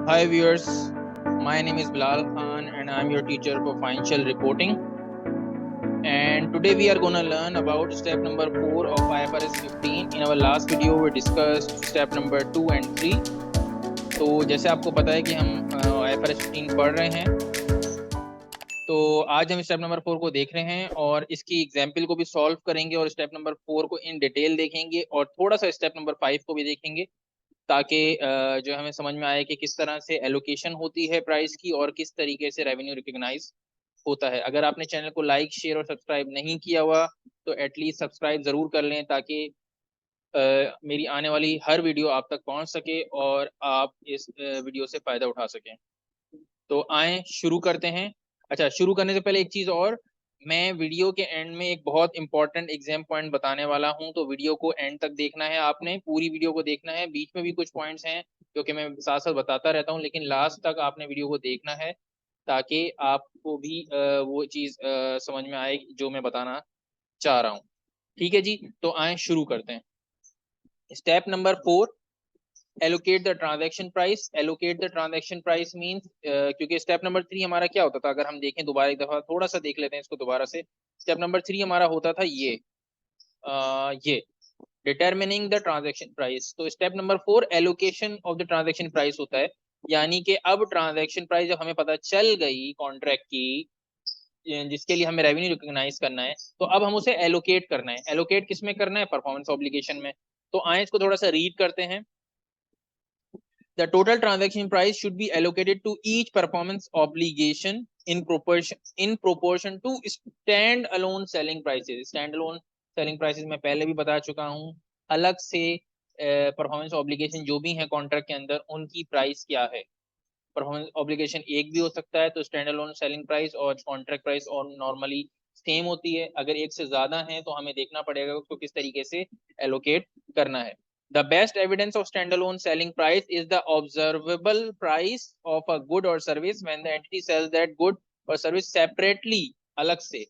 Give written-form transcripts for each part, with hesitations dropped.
Hi viewers, my name is Bilal Khan and I'm your teacher for financial reporting. And today we are going to learn about step number 4 of IFRS 15. In our last video we discussed step number 2 and 3. तो जैसे आपको पता है कि हम IFRS 15 पढ़ रहे हैं, तो आज हम स्टेप नंबर 4 को देख रहे हैं और इसकी एग्जाम्पल को भी सॉल्व करेंगे और स्टेप नंबर 4 को इन डिटेल देखेंगे और थोड़ा सा स्टेप नंबर 5 को भी देखेंगे, ताकि जो हमें समझ में आए कि किस तरह से एलोकेशन होती है प्राइस की और किस तरीके से रेवेन्यू रिकग्नाइज होता है। अगर आपने चैनल को लाइक शेयर और सब्सक्राइब नहीं किया हुआ तो एटलीस्ट सब्सक्राइब जरूर कर लें, ताकि मेरी आने वाली हर वीडियो आप तक पहुंच सके और आप इस वीडियो से फायदा उठा सकें। तो आए शुरू करते हैं। अच्छा, शुरू करने से पहले एक चीज और, मैं वीडियो के एंड में एक बहुत इंपॉर्टेंट एग्जाम पॉइंट बताने वाला हूं, तो वीडियो को एंड तक देखना है, आपने पूरी वीडियो को देखना है। बीच में भी कुछ पॉइंट्स हैं जो कि मैं साथ साथ बताता रहता हूं, लेकिन लास्ट तक आपने वीडियो को देखना है ताकि आपको भी वो चीज समझ में आए जो मैं बताना चाह रहा हूँ। ठीक है जी, तो आए शुरू करते हैं। Step number 4, allocate the transaction price. Allocate the transaction price means, क्योंकि स्टेप नंबर 3 हमारा क्या होता था, अगर हम देखें दोबारा एक दफा थोड़ा सा देख लेते हैं इसको दोबारा से। स्टेप नंबर 3 हमारा होता था ये डिटरमिनिंग द ट्रांजैक्शन प्राइस। तो step number 4 allocation of the transaction price होता है, यानी कि अब ट्रांजैक्शन प्राइस जब हमें पता चल गई कॉन्ट्रैक्ट की, जिसके लिए हमें रेवेन्यू रिकॉग्नाइज करना है, तो अब हम उसे एलोकेट करना है। एलोकेट किस में करना है? परफॉर्मेंस ऑब्लिगेशन में। तो आए इसको थोड़ा सा रीड करते हैं। The total transaction price should be allocated to each performance obligation in proportion to stand-alone selling prices. Stand-alone selling prices मैं पहले भी बता चुका हूँ। अलग से परफॉर्मेंस ऑब्लिगेशन जो भी है कॉन्ट्रैक्ट के अंदर, उनकी प्राइस क्या है। परफॉर्मेंस ऑब्लिगेशन एक भी हो सकता है, तो स्टैंड अलोन सेलिंग प्राइस और कॉन्ट्रैक्ट प्राइस और नॉर्मली सेम होती है। अगर एक से ज्यादा है तो हमें देखना पड़ेगा उसको किस तरीके से एलोकेट करना है। The best evidence of standalone selling price is the observable price of a good or service when the entity sells that good or service separately, अलग से,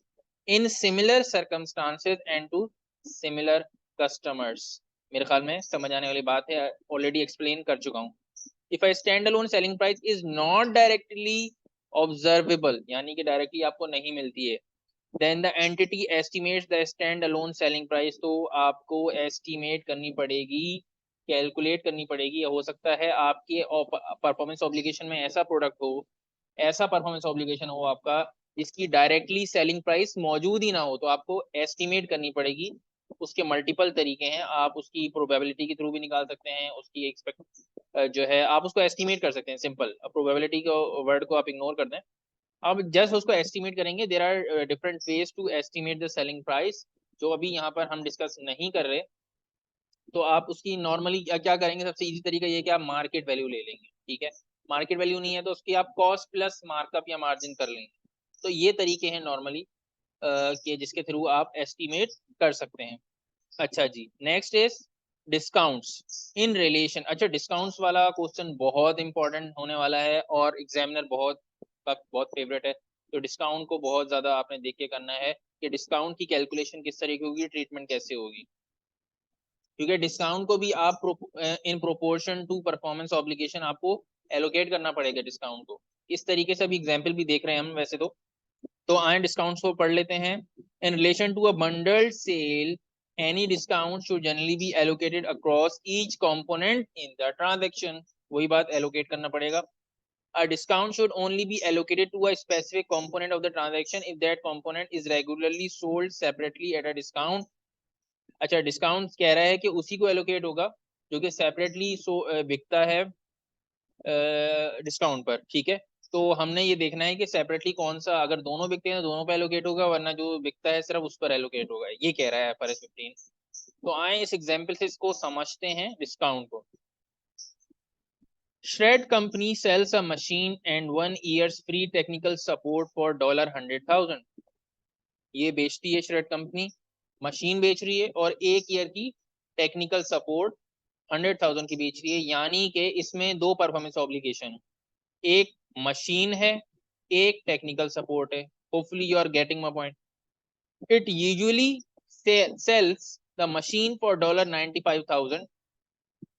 in similar circumstances and to similar customers। मेरे ख्याल में समझ आने वाली बात है, ऑलरेडी एक्सप्लेन कर चुका हूँ। If a standalone selling price is not directly observable, यानी कि डायरेक्टली आपको नहीं मिलती है, then the entity estimates the standalone selling price। तो आपको एस्टिमेट करनी पड़ेगी, कैलकुलेट करनी पड़ेगी। हो सकता है आपके परफॉर्मेंस ऑब्लिगेशन में ऐसा प्रोडक्ट हो, ऐसा परफॉर्मेंस ऑब्लिगेशन हो आपका जिसकी डायरेक्टली सेलिंग प्राइस मौजूद ही ना हो, तो आपको एस्टिमेट करनी पड़ेगी। उसके मल्टीपल तरीके हैं, आप उसकी प्रोबेबिलिटी के थ्रू भी निकाल सकते हैं, उसकी एक्सपेक्ट जो है आप उसको एस्टिमेट कर सकते हैं। सिंपल, प्रोबेबिलिटी को वर्ड को आप इग्नोर कर दें। अब जस्ट उसको एस्टिमेट करेंगे। There are different ways to estimate the selling price, जो अभी यहाँ पर हम डिस्कस नहीं कर रहे। तो आप उसकी नॉर्मली क्या करेंगे, सबसे इजी तरीका ये कि आप मार्केट वैल्यू ले लेंगे। ठीक है, मार्केट वैल्यू नहीं है तो उसकी आप कॉस्ट प्लस मार्कअप या मार्जिन कर लेंगे। तो ये तरीके हैं नॉर्मली कि जिसके थ्रू आप एस्टिमेट कर सकते हैं। अच्छा जी, next is discounts in relation. अच्छा, डिस्काउंट्स वाला क्वेश्चन बहुत इंपॉर्टेंट होने वाला है और एग्जामिनर बहुत फेवरेट है। तो डिस्काउंट को बहुत ज्यादा आपने देख के करना है कि डिस्काउंट की कैलकुलेशन किस तरीके होगी, ट्रीटमेंट कैसे होगी, क्योंकि डिस्काउंट को भी आप in proportion to performance obligation आपको एलोकेट करना पड़ेगा डिस्काउंट को। इस तरीके से अभी एग्जाम्पल भी देख रहे हैं हम वैसे तो आए डिस्काउंट्स को पढ़ लेते हैं। In relation to a bundled sale, any discount should generally be allocated across each component in the transaction. वही बात, एलोकेट करना पड़ेगा। A discount should only be allocated to a specific component of the transaction if that component is regularly sold separately at a discount। अच्छा, discount कह रहा है कि उसी को एलोकेट होगा जो कि सेपरेटली बिकता है डिस्काउंट पर। ठीक है, तो हमने ये देखना है कि सेपरेटली कौन सा, अगर दोनों बिकते हैं तो दोनों पे एलोकेट होगा, वरना जो बिकता है सिर्फ उस पर एलोकेट होगा। ये कह रहा है IFRS 15। तो आए इस एग्जाम्पल से इसको समझते हैं डिस्काउंट को। Shred company sells a machine and 1 year's free technical support for $100,000। ये बेचती है श्रेड कंपनी, मशीन बेच रही है और 1 ईयर की टेक्निकल सपोर्ट 100,000 की बेच रही है। यानी कि इसमें दो परफॉर्मेंस ऑब्लिगेशन, एक मशीन है, एक टेक्निकल सपोर्ट है। Hopefully you are getting my point. It usually sells the machine for $95,000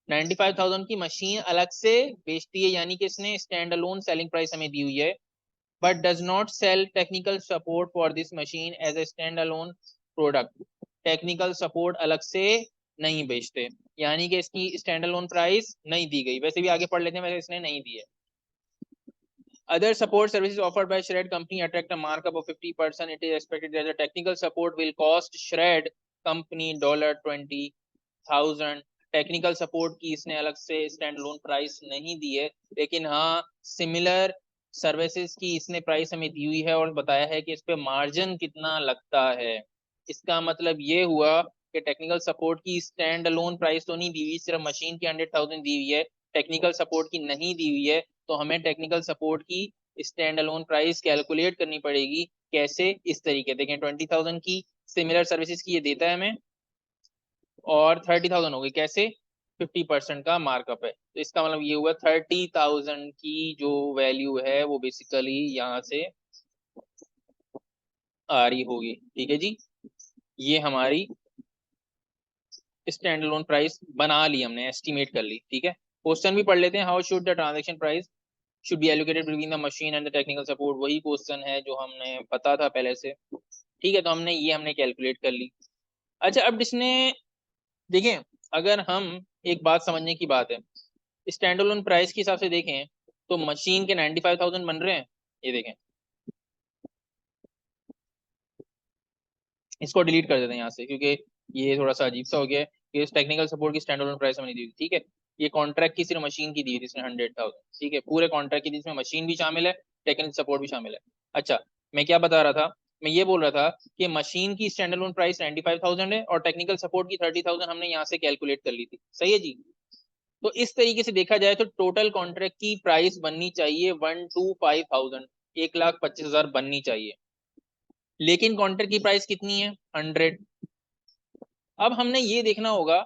95,000 की मशीन अलग से बेचती है, यानी कि इसने स्टैंड अलोन सेलिंग प्राइस हमें दी हुई है, but does not sell technical support for this machine as a standalone product. Technical support अलग से नहीं बेचते, यानी कि इसकी स्टैंड अलोन प्राइस नहीं दी गई। वैसे भी आगे पढ़ लेते हैं, वैसे इसने नहीं दी है। Other support services offered by Shred company attract a markup of 50%. It is expected that the technical support will cost Shred company $20,000. Technical support की इसने अलग से स्टैंड लोन प्राइस नहीं दी है, लेकिन हाँ सिमिलर सर्विसेज की इसने प्राइस हमें दी हुई है और बताया है कि इस पे मार्जिन कितना लगता है। इसका मतलब ये हुआ कि टेक्निकल सपोर्ट की स्टैंड लोन प्राइस तो नहीं दी हुई, सिर्फ मशीन की 100,000 दी हुई है, टेक्निकल सपोर्ट की नहीं दी हुई है। तो हमें टेक्निकल सपोर्ट की स्टैंड अलोन प्राइस कैलकुलेट करनी पड़ेगी। कैसे? इस तरीके देखें, 20,000 की सिमिलर सर्विसेज की ये देता है हमें, और 30,000 हो गई। कैसे? 50% का मार्कअप है, तो इसका मतलब ये हुआ 30,000 की जो वैल्यू है वो बेसिकली यहाँ से आ रही होगी। ठीक है जी, ये हमारी स्टैंड अलोन प्राइस बना ली हमने, एस्टिमेट कर ली। ठीक है, क्वेश्चन भी पढ़ लेते हैं। How should the transaction price should be allocated between the machine and the technical support। वही क्वेश्चन है जो हमने पता था पहले से। ठीक है, तो हमने कैलकुलेट कर ली। अच्छा, अब इसने देखें, अगर हम एक बात समझने की बात है, स्टैंड अलोन प्राइस के हिसाब से देखें तो मशीन के 95,000 बन रहे हैं। ये देखें, इसको डिलीट कर देते हैं यहाँ से, क्योंकि ये थोड़ा सा अजीब सा हो गया है कि इस टेक्निकल सपोर्ट की स्टैंड अलोन प्राइस हमें दी थी। ठीक है, ये कॉन्ट्रैक्ट की सिर्फ मशीन की दी थी इसने 100,000। ठीक है, पूरे कॉन्ट्रैक्ट की थी, इसमें मशीन भी शामिल है, टेक्निकल सपोर्ट भी शामिल है। अच्छा, मैं क्या बता रहा था, मैं ये बोल रहा था कि मशीन की स्टैंड अलोन प्राइस 95,000 है और टेक्निकल सपोर्ट की 30,000 हमने यहाँ से कैलकुलेट कर ली थी। सही है जी। तो इस तरीके से देखा जाए तो टोटल कॉन्ट्रैक्ट की प्राइस बननी चाहिए 125,000, 1,25,000 बननी चाहिए, लेकिन कॉन्ट्रैक्ट की प्राइस कितनी है? 100। अब हमने ये देखना होगा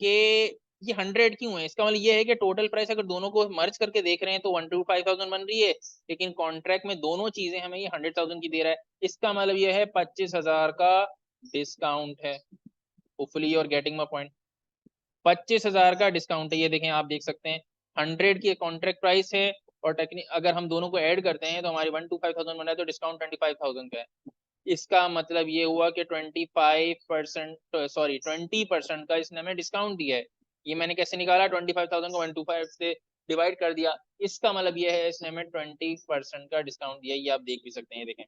कि ये 100 क्यों है। इसका मतलब ये है कि टोटल प्राइस अगर दोनों को मर्ज करके देख रहे हैं तो 125,000 बन रही है, लेकिन कॉन्ट्रैक्ट में दोनों चीजें हमें ये 100,000 की दे रहा है। इसका मतलब ये है 25,000 का डिस्काउंट है। होपफुली और गेटिंग माय पॉइंट। 25,000 का डिस्काउंट है, ये देखें, आप देख सकते हैं 100 की कॉन्ट्रैक्ट प्राइस है, और टेक्निक अगर हम दोनों को ऐड करते हैं तो हमारी 125,000 बन रहा है, तो डिस्काउंट 25,000 का है। इसका मतलब ये हुआ कि 25%, सॉरी 20% का इसने हमें डिस्काउंट दिया है। ये मैंने कैसे निकाला? 25,000 को 125 से डिवाइड कर दिया। इसका मतलब ये है इसने हमें 20% का डिस्काउंट दिया। ये आप देख भी सकते हैं, ये देखें,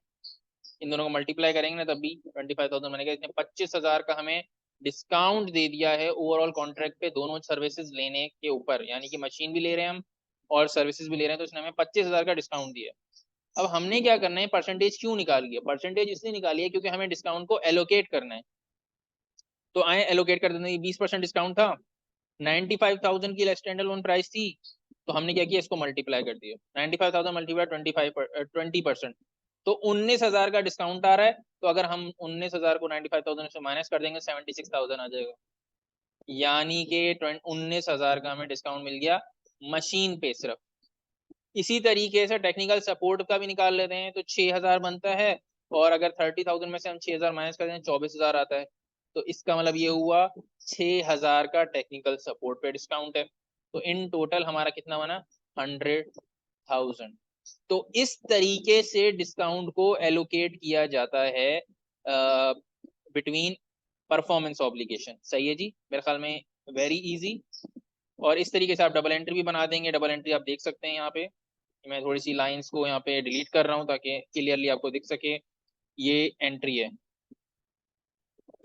इन दोनों को मल्टीप्लाई करेंगे ना तब भी 25,000 बनेगा। इसने 25,000 का हमें डिस्काउंट दे दिया है ओवरऑल कॉन्ट्रैक्ट पे दोनों सर्विसेज लेने के ऊपर, यानी कि मशीन भी ले रहे हैं हम और सर्विसेज भी ले रहे हैं, तो इसने हमें 25,000 का डिस्काउंट दिया है। अब हमने क्या करना है, परसेंटेज क्यों निकाली है? परसेंटेज इसलिए निकाली है क्योंकि हमें डिस्काउंट को एलोकेट करना है। तो आए एलोकेट कर देते हैं। 20% डिस्काउंट था, 95,000 की स्टैंड अलोन प्राइस थी, तो हमने क्या किया, इसको मल्टीप्लाई कर दिया। 95,000 मल्टीप्लाई 20%, तो 19,000 का डिस्काउंट आ रहा है। तो अगर हम 19,000 को 95,000 से माइनस कर देंगे 76,000 आ जाएगा, यानी कि 19,000 का हमें डिस्काउंट मिल गया मशीन पे सिर्फ। इसी तरीके से टेक्निकल सपोर्ट का भी निकाल लेते हैं तो 6,000 बनता है, और अगर 30,000 में से हम 6,000 माइनस कर दें 24,000 आता है। तो इसका मतलब ये हुआ 6,000 का टेक्निकल सपोर्ट पे डिस्काउंट है। तो इन टोटल हमारा कितना बना? 100,000। तो इस तरीके से डिस्काउंट को एलोकेट किया जाता है बिटवीन परफॉर्मेंस ऑब्लिगेशन। सही है जी, मेरे ख्याल में वेरी इजी। और इस तरीके से आप डबल एंट्री भी बना देंगे। डबल एंट्री आप देख सकते हैं यहाँ पे, मैं थोड़ी सी लाइंस को यहाँ पे डिलीट कर रहा हूँ ताकि क्लियरली आपको दिख सके। ये एंट्री है,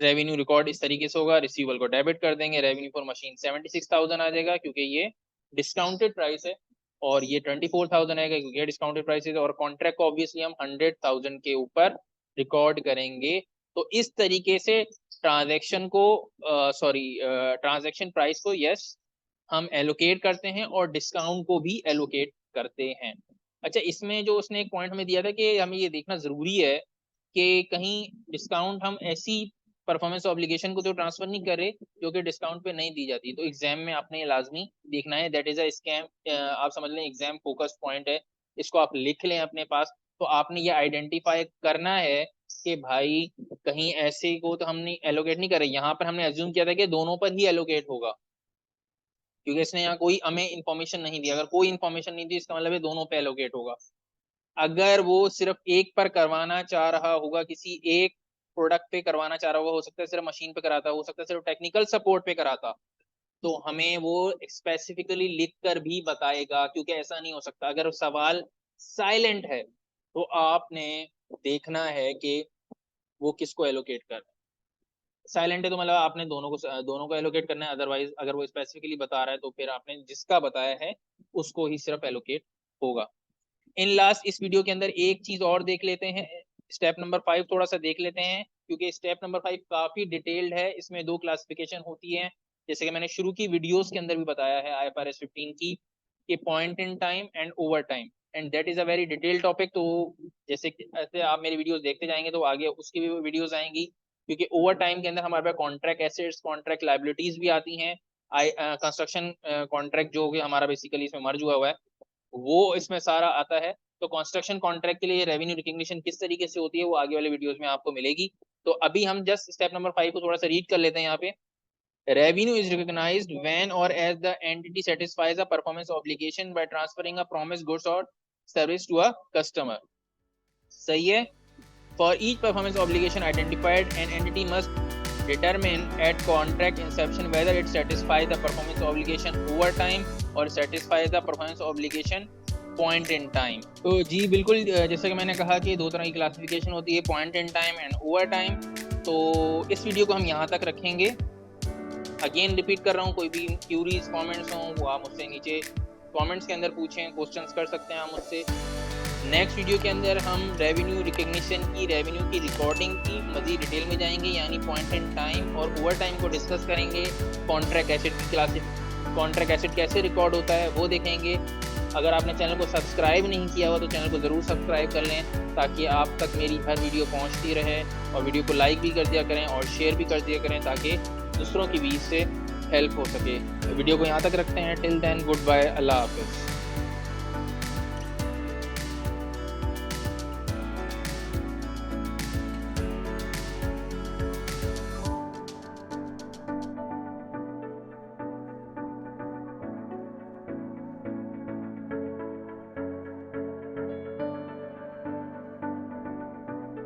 रेवेन्यू रिकॉर्ड इस तरीके से होगा, रिसीवेबल को डेबिट कर देंगे, रेवेन्यू फॉर मशीन 76,000 आ जाएगा क्योंकि ये डिस्काउंटेड प्राइस है, और ये 24,000 आएगा क्योंकि ये डिस्काउंटेड प्राइस है, और कॉन्ट्रैक्ट को ऑब्वियसली हम 100,000 के ऊपर रिकॉर्ड करेंगे। तो इस तरीके से ट्रांजेक्शन को सॉरी ट्रांजेक्शन प्राइस को यस हम एलोकेट करते हैं और डिस्काउंट को भी एलोकेट करते हैं। अच्छा, इसमें जो उसने एक पॉइंट हमें दिया था कि हमें ये देखना जरूरी है कि कहीं डिस्काउंट हम ऐसी परफॉर्मेंस ऑब्लिगेशन को तो ट्रांसफर नहीं कर रहे जो कि डिस्काउंट पे नहीं दी जाती। तो एग्जाम में आपने ये लाजमी देखना है, दैट इज अ स्कैम। आप समझ लें एग्जाम फोकस पॉइंट है, इसको आप लिख लें अपने पास। तो आपने ये आइडेंटिफाई करना है कि भाई कहीं ऐसे को तो हमने एलोकेट नहीं कर रहे। यहाँ पर हमने एज्यूम किया था कि दोनों पर ही एलोकेट होगा, क्योंकि इसने यहाँ कोई हमें इन्फॉर्मेशन नहीं दी। अगर कोई इन्फॉर्मेशन नहीं दी इसका मतलब है दोनों पे एलोकेट होगा। अगर वो सिर्फ एक पर करवाना चाह रहा होगा, किसी एक प्रोडक्ट पे करवाना चाह रहा होगा, हो सकता है सिर्फ मशीन पे कराता, हो सकता है सिर्फ टेक्निकल सपोर्ट पे कराता, तो हमें वो स्पेसिफिकली लिख कर भी बताएगा। क्योंकि ऐसा नहीं हो सकता, अगर सवाल साइलेंट है तो आपने देखना है कि वो किसको एलोकेट कर रहा है। साइलेंट है तो मतलब आपने दोनों को एलोकेट करना है। अदरवाइज अगर वो स्पेसिफिकली बता रहा है तो फिर आपने जिसका बताया है उसको ही सिर्फ एलोकेट होगा। इन लास्ट इस वीडियो के अंदर एक चीज और देख लेते हैं, स्टेप नंबर 5 थोड़ा सा देख लेते हैं, क्योंकि स्टेप नंबर 5 काफी डिटेल्ड है। इसमें 2 क्लासिफिकेशन होती है, जैसे कि मैंने शुरू की वीडियोस के अंदर भी बताया है IFRS 15 की, कि point in time and over time, and that is a very detailed topic. तो जैसे ऐसे आप मेरी वीडियोस देखते जाएंगे तो आगे उसकी भी वीडियोस आएंगी, क्योंकि ओवर टाइम के अंदर हमारे पास कॉन्ट्रैक्ट एसेट्स, कॉन्ट्रैक्ट लायबिलिटीज भी आती हैं। कंस्ट्रक्शन कॉन्ट्रैक्ट जो कि हमारा बेसिकली इसमें मर्ज हुआ है वो इसमें सारा आता है। तो कंस्ट्रक्शन कॉन्ट्रैक्ट के लिए रेवेन्यू रिकग्निशन किस तरीके से होती है वो आगे वाले वीडियोस में आपको मिलेगी। तो अभी हम जस्ट स्टेप नंबर 5 को थोड़ा सा रीड कर लेते हैं। यहाँ पे revenue is recognised when or as the entity satisfies a performance obligation by transferring a promised goods or service to a customer. सही है। For each performance obligation identified an entity must determine at contract inception whether it satisfies the performance obligation over time or satisfies the performance obligation point in time। तो जी बिल्कुल, जैसे कि मैंने कहा कि 2 तरह की क्लासिफिकेशन होती है, point in time and over time. तो इस वीडियो को हम यहाँ तक रखेंगे। अगेन रिपीट कर रहा हूँ, कोई भी क्यूरीज कमेंट्स हों वो आप मुझसे नीचे कमेंट्स के अंदर पूछें, क्वेश्चंस कर सकते हैं आप मुझसे। नेक्स्ट वीडियो के अंदर हम रेवेन्यू रिकग्निशन की, रेवेन्यू की रिकॉर्डिंग की मज़ीद डिटेल में जाएंगे, यानी पॉइंट इन टाइम और ओवर टाइम को डिस्कस करेंगे। कॉन्ट्रैक्ट एसेट की कॉन्ट्रैक्ट एसेट कैसे रिकॉर्ड होता है वो देखेंगे। अगर आपने चैनल को सब्सक्राइब नहीं किया हुआ तो चैनल को ज़रूर सब्सक्राइब कर लें, ताकि आप तक मेरी हर वीडियो पहुँचती रहे। और वीडियो को लाइक भी कर दिया करें और शेयर भी कर दिया करें, ताकि दूसरों की भी इससे हेल्प हो सके। वीडियो को यहाँ तक रखते हैं। टिल देन गुड बाय, अल्लाह हाफिज़।